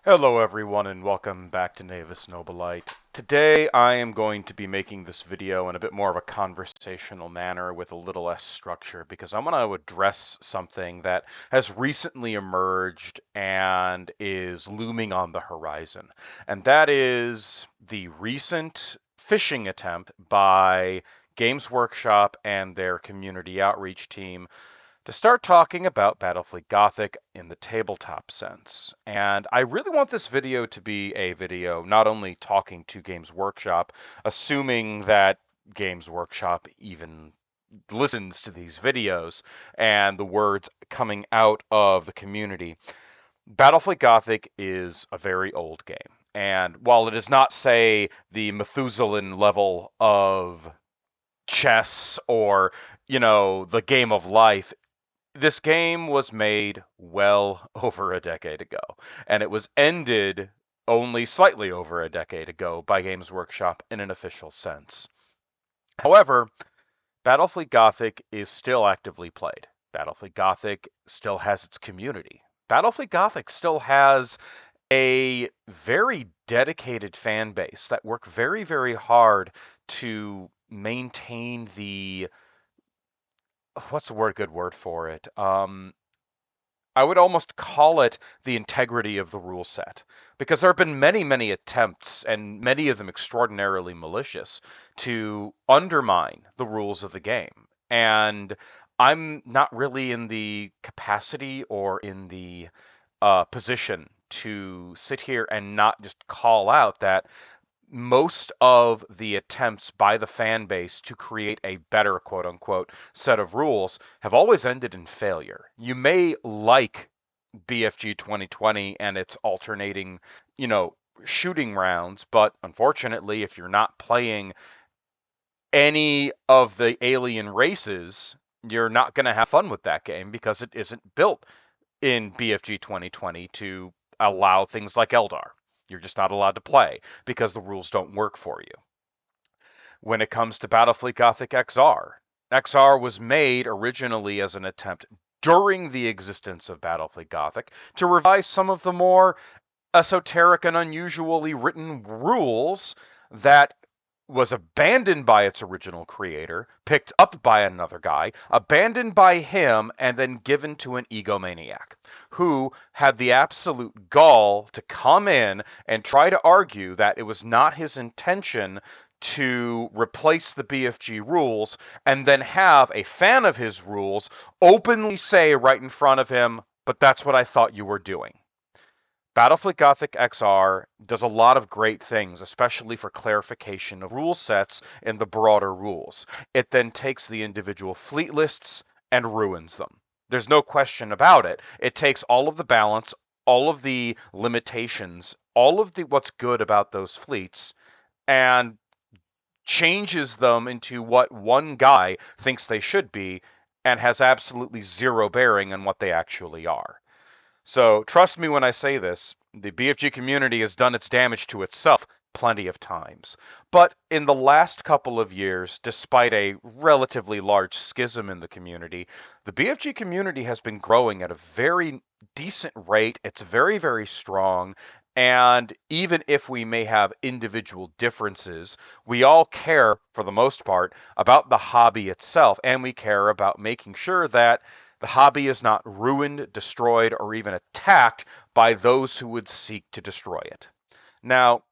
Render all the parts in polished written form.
Hello everyone and welcome back to Navis Nobilite. Today I am going to be making this video in a bit more of a conversational manner with a little less structure because I want to address something that has recently emerged and is looming on the horizon. And that is the recent phishing attempt by Games Workshop and their community outreach team to start talking about Battlefield Gothic in the tabletop sense. And I really want this video to be a video not only talking to Games Workshop, assuming that Games Workshop even listens to these videos and the words coming out of the community. Battlefield Gothic is a very old game. And while it is not, say, the Methuselah level of chess or, the game of life, this game was made well over a decade ago, and it was ended only slightly over a decade ago by Games Workshop in an official sense. However, Battlefield Gothic is still actively played. Battlefield Gothic still has its community. Battlefield Gothic still has a very dedicated fan base that work very, very hard to maintain the what's the word good word for it? I would almost call it the integrity of the rule set, because there have been many, many attempts, and many of them extraordinarily malicious, to undermine the rules of the game. And I'm not really in the capacity or in the position to sit here and not just call out that most of the attempts by the fan base to create a better quote unquote set of rules have always ended in failure. You may like BFG 2020 and its alternating, shooting rounds, but unfortunately, if you're not playing any of the alien races, you're not going to have fun with that game because it isn't built in BFG 2020 to allow things like Eldar. You're just not allowed to play because the rules don't work for you. When it comes to Battlefield Gothic XR, XR was made originally as an attempt during the existence of Battlefield Gothic to revise some of the more esoteric and unusually written rules that was abandoned by its original creator, picked up by another guy, abandoned by him, and then given to an egomaniac who had the absolute gall to come in and try to argue that it was not his intention to replace the BFG rules and then have a fan of his rules openly say right in front of him, but that's what I thought you were doing. Battlefield Gothic XR does a lot of great things, especially for clarification of rule sets in the broader rules. It then takes the individual fleet lists and ruins them. There's no question about it. It takes all of the balance, all of the limitations, all of the what's good about those fleets, and changes them into what one guy thinks they should be, and has absolutely zero bearing on what they actually are. So trust me when I say this, the BFG community has done its damage to itself plenty of times. But in the last couple of years, despite a relatively large schism in the community, the BFG community has been growing at a very decent rate. It's very, very strong. And even if we may have individual differences, we all care, for the most part, about the hobby itself, and we care about making sure that the hobby is not ruined, destroyed, or even attacked by those who would seek to destroy it. Now,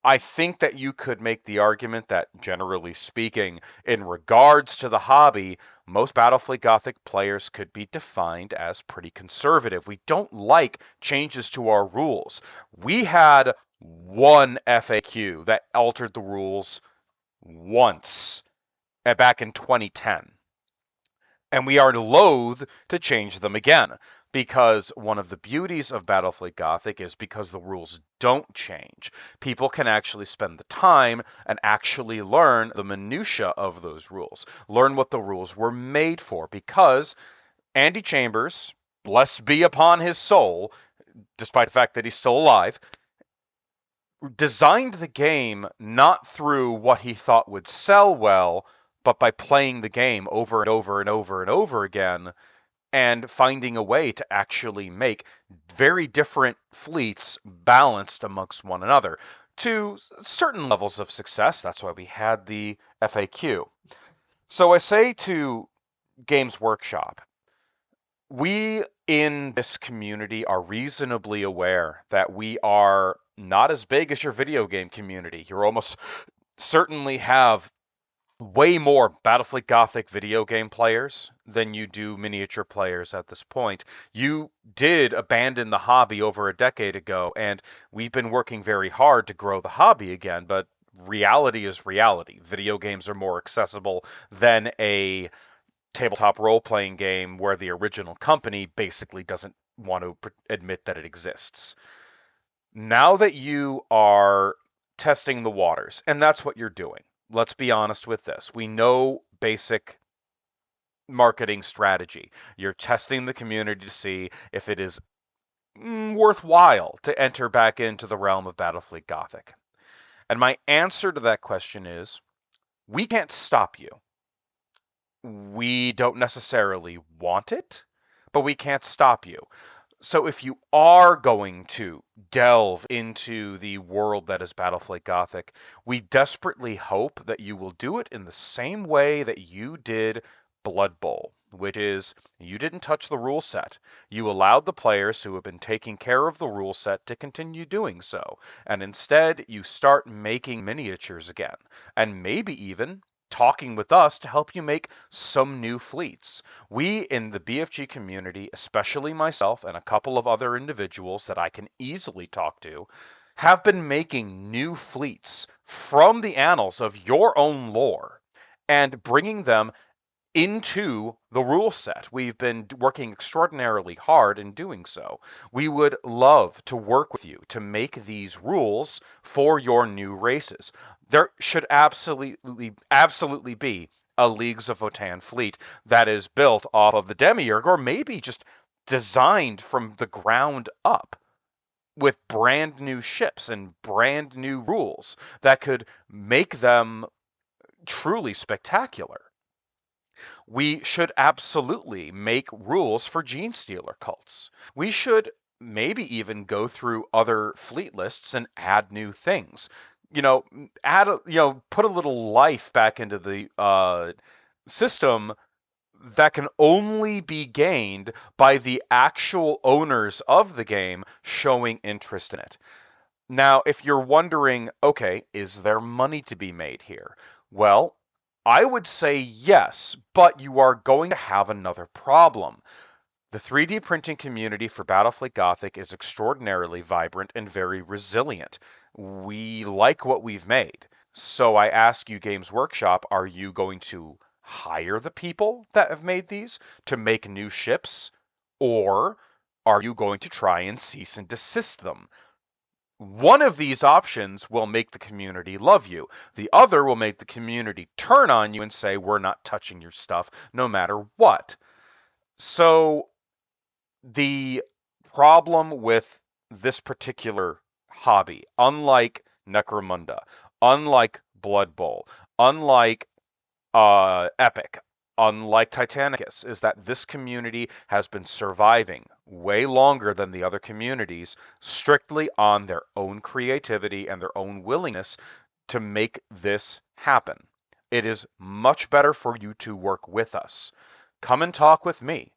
I think that you could make the argument that, generally speaking, in regards to the hobby, most Battlefield Gothic players could be defined as pretty conservative. We don't like changes to our rules. We had one FAQ that altered the rules once back in 2010. And we are loath to change them again, because one of the beauties of Battlefield Gothic is because the rules don't change. People can actually spend the time and actually learn the minutia of those rules, learn what the rules were made for, because Andy Chambers, blessed be upon his soul, despite the fact that he's still alive, designed the game not through what he thought would sell well, but by playing the game over and over and over and over again and finding a way to actually make very different fleets balanced amongst one another to certain levels of success. That's why we had the FAQ. So I say to Games Workshop, we in this community are reasonably aware that we are not as big as your video game community. You almost certainly have way more Battlefleet Gothic video game players than you do miniature players at this point. You did abandon the hobby over a decade ago, and we've been working very hard to grow the hobby again, but reality is reality. Video games are more accessible than a tabletop role-playing game where the original company basically doesn't want to admit that it exists. Now that you are testing the waters, and that's what you're doing, let's be honest with this. We know basic marketing strategy. You're testing the community to see if it is worthwhile to enter back into the realm of Battlefleet Gothic. And my answer to that question is, we can't stop you. We don't necessarily want it, but we can't stop you. So if you are going to delve into the world that is Battlefleet Gothic, we desperately hope that you will do it in the same way that you did Blood Bowl, which is you didn't touch the rule set. You allowed the players who have been taking care of the rule set to continue doing so, and instead you start making miniatures again, and maybe even talking with us to help you make some new fleets. We in the BFG community, especially myself and a couple of other individuals that I can easily talk to, have been making new fleets from the annals of your own lore and bringing them into the rule set. We've been working extraordinarily hard in doing so. We would love to work with you to make these rules for your new races. There should absolutely be a Leagues of Votann fleet that is built off of the Demiurge, or maybe just designed from the ground up with brand new ships and brand new rules that could make them truly spectacular. We should absolutely make rules for gene stealer cults. We should maybe even go through other fleet lists and add new things. Put a little life back into the system that can only be gained by the actual owners of the game showing interest in it. Now, if you're wondering, okay, is there money to be made here? Well, I would say yes, but you are going to have another problem. The 3D printing community for Battlefleet Gothic is extraordinarily vibrant and very resilient. We like what we've made. So I ask you, Games Workshop, are you going to hire the people that have made these to make new ships? Or are you going to try and cease and desist them? One of these options will make the community love you. The other will make the community turn on you and say, we're not touching your stuff no matter what. So the problem with this particular hobby, unlike Necromunda, unlike Blood Bowl, unlike Epic, unlike Titanicus, is that this community has been surviving way longer than the other communities strictly on their own creativity and their own willingness to make this happen. It is much better for you to work with us. Come and talk with me.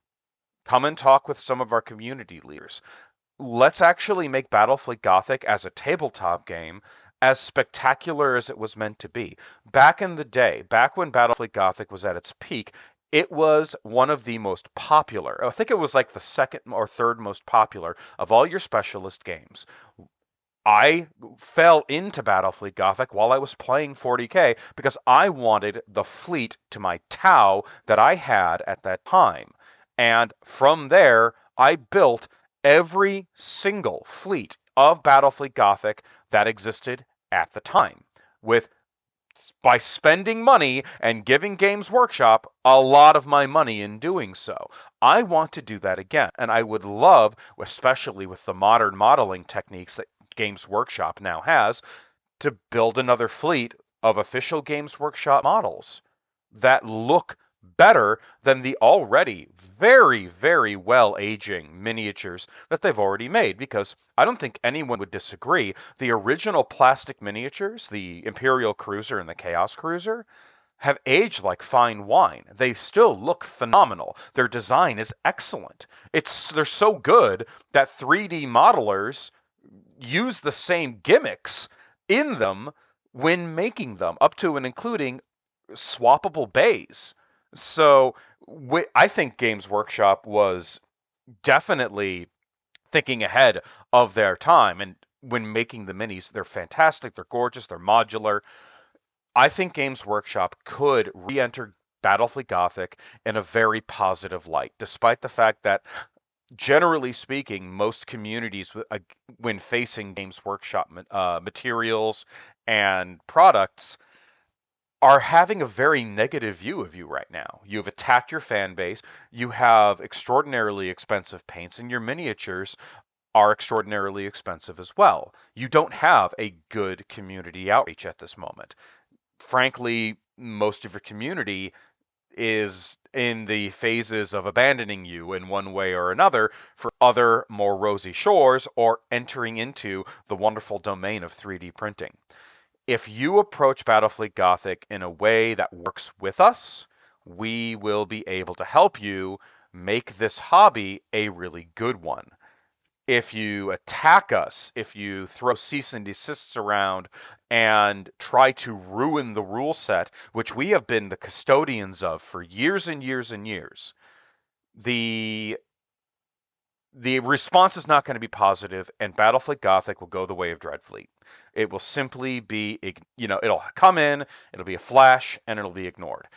Come and talk with some of our community leaders. Let's actually make Battlefleet Gothic as a tabletop game as spectacular as it was meant to be. Back in the day, back when Battlefleet Gothic was at its peak, it was one of the most popular. I think it was like the second or third most popular of all your specialist games. I fell into Battlefleet Gothic while I was playing 40K because I wanted the fleet to my Tau that I had at that time. And from there, I built every single fleet of Battlefleet Gothic that existed at the time, by spending money and giving Games Workshop a lot of my money in doing so. I want to do that again, and I would love, especially with the modern modeling techniques that Games Workshop now has, to build another fleet of official Games Workshop models that look better than the already very, very well aging miniatures that they've already made. Because I don't think anyone would disagree. The original plastic miniatures, the Imperial Cruiser and the Chaos Cruiser, have aged like fine wine. They still look phenomenal. Their design is excellent. They're so good that 3D modelers use the same gimmicks in them when making them, up to and including swappable bays. So I think Games Workshop was definitely thinking ahead of their time. And when making the minis, they're fantastic, they're gorgeous, they're modular. I think Games Workshop could re enter Battlefleet Gothic in a very positive light, despite the fact that, generally speaking, most communities, when facing Games Workshop materials and products, are having a very negative view of you right now. You've attacked your fan base, you have extraordinarily expensive paints, and your miniatures are extraordinarily expensive as well. You don't have a good community outreach at this moment. Frankly, most of your community is in the phases of abandoning you in one way or another for other more rosy shores, or entering into the wonderful domain of 3D printing. If you approach Battlefleet Gothic in a way that works with us, we will be able to help you make this hobby a really good one. If you attack us, if you throw cease and desists around and try to ruin the rule set, which we have been the custodians of for years and years and years, the the response is not going to be positive, and Battlefleet Gothic will go the way of Dreadfleet. It will simply be, it'll come in, it'll be a flash, and it'll be ignored.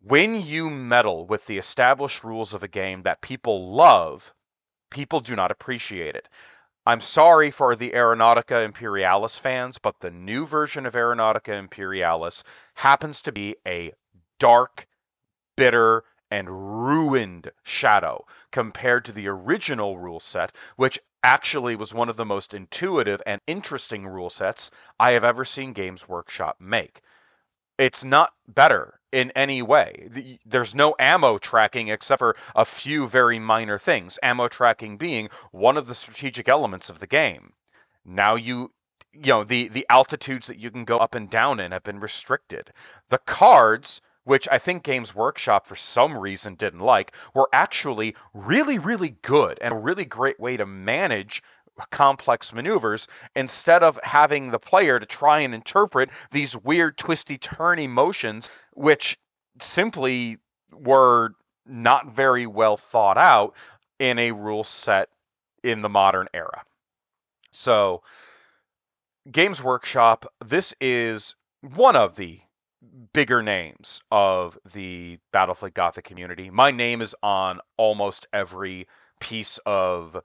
When you meddle with the established rules of a game that people love, people do not appreciate it. I'm sorry for the Aeronautica Imperialis fans, but the new version of Aeronautica Imperialis happens to be a dark, bitter, and ruined shadow compared to the original rule set, which actually was one of the most intuitive and interesting rule sets I have ever seen Games Workshop make. It's not better in any way. There's no ammo tracking except for a few very minor things, ammo tracking being one of the strategic elements of the game. Now the altitudes that you can go up and down in have been restricted. The cards, which I think Games Workshop for some reason didn't like, were actually really, really good and a really great way to manage complex maneuvers, instead of having the player to try and interpret these weird twisty turny motions, which simply were not very well thought out in a rule set in the modern era. So Games Workshop, this is one of the bigger names of the Battlefleet Gothic community. My name is on almost every piece of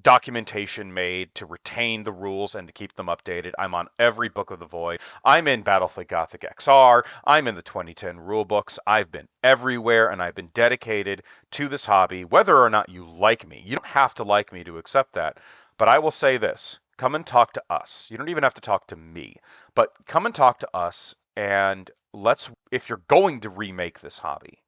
documentation made to retain the rules and to keep them updated. I'm on every Book of the Void. I'm in Battlefleet Gothic XR. I'm in the 2010 rulebooks. I've been everywhere, and I've been dedicated to this hobby, whether or not you like me. You don't have to like me to accept that. But I will say this. Come and talk to us. You don't even have to talk to me, but come and talk to us, and if you're going to remake this hobby,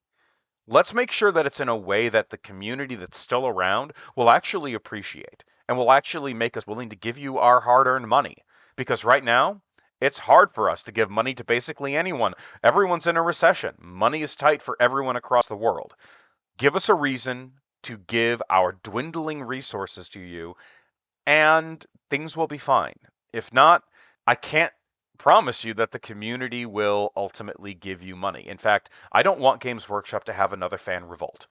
let's make sure that it's in a way that the community that's still around will actually appreciate and will actually make us willing to give you our hard-earned money. Because right now, it's hard for us to give money to basically anyone. Everyone's in a recession. Money is tight for everyone across the world. Give us a reason to give our dwindling resources to you, and things will be fine. If not, I can't promise you that the community will ultimately give you money. In fact, I don't want Games Workshop to have another fan revolt.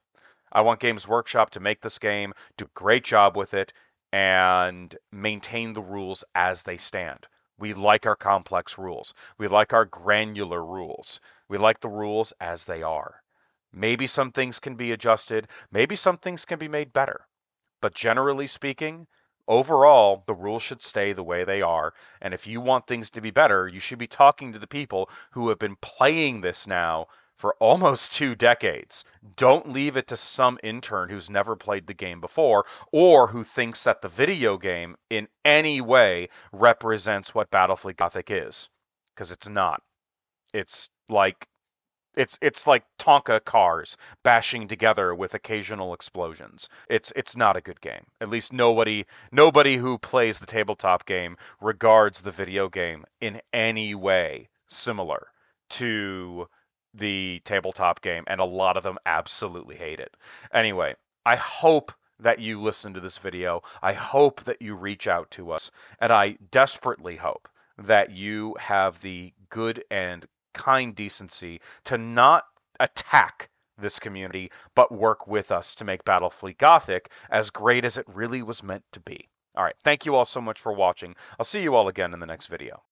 I want Games Workshop to make this game, do a great job with it, and maintain the rules as they stand. We like our complex rules. We like our granular rules. We like the rules as they are. Maybe some things can be adjusted. Maybe some things can be made better. But generally speaking, overall, the rules should stay the way they are. And if you want things to be better, you should be talking to the people who have been playing this now for almost 2 decades. Don't leave it to some intern who's never played the game before, or who thinks that the video game in any way represents what Battlefleet Gothic is. Because it's not. It's like It's like Tonka cars bashing together with occasional explosions. It's not a good game. At least nobody who plays the tabletop game regards the video game in any way similar to the tabletop game, and a lot of them absolutely hate it. Anyway, I hope that you listen to this video. I hope that you reach out to us, and I desperately hope that you have the good and kind decency to not attack this community, but work with us to make Battlefleet Gothic as great as it really was meant to be. All right, thank you all so much for watching. I'll see you all again in the next video.